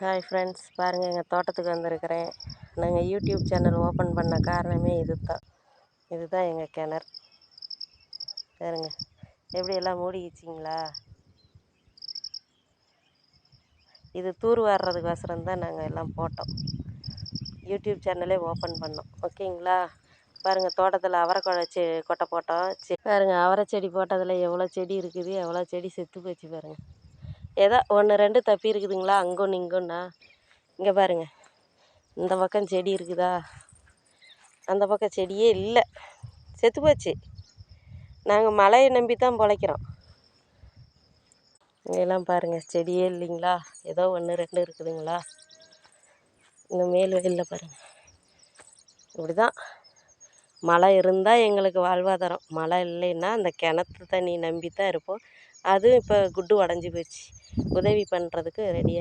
Hi friends, பாருங்கள் எங்கள் தோட்டத்துக்கு வந்திருக்கிறேன். நாங்கள் யூடியூப் சேனல் ஓப்பன் பண்ண காரணமே இதுதான் எங்கள் கிணறு. பாருங்க எப்படியெல்லாம் மூடிக்கிச்சிங்களா. இது தூர் வாடுறதுக்கோசரம் தான் நாங்கள் எல்லாம் போட்டோம். யூடியூப் சேனலே ஓப்பன் பண்ணோம். ஓகேங்களா. பாருங்கள் தோட்டத்தில் கொட்டை போட்டோம். பாருங்கள் அவரை செடி போட்டதில் எவ்வளோ செடி இருக்குது, எவ்வளோ செடி செத்து போச்சு பாருங்கள். ஏதோ 1-2 தப்பி இருக்குதுங்களா, அங்கொன்று இங்கொன்னா. இங்கே பாருங்கள், இந்த பக்கம் செடி இருக்குதா, அந்த பக்கம் செடியே இல்லை, செத்து போச்சு. நாங்கள் மழையை நம்பி தான் பிழைக்கிறோம். இங்கெல்லாம் பாருங்கள் செடியே இல்லைங்களா, ஏதோ 1-2 இருக்குதுங்களா. இந்த மேல் வயலில் பாருங்கள். இப்படி தான் மழை இருந்தால் எங்களுக்கு வாழ்வாதாரம், மழை இல்லைன்னா அந்த கிணத்து தண்ணி நம்பி தான் இருப்போம். அதுவும் இப்போ குட்டு உடஞ்சி போச்சு. உதவி பண்ணுறதுக்கு ரெடியாக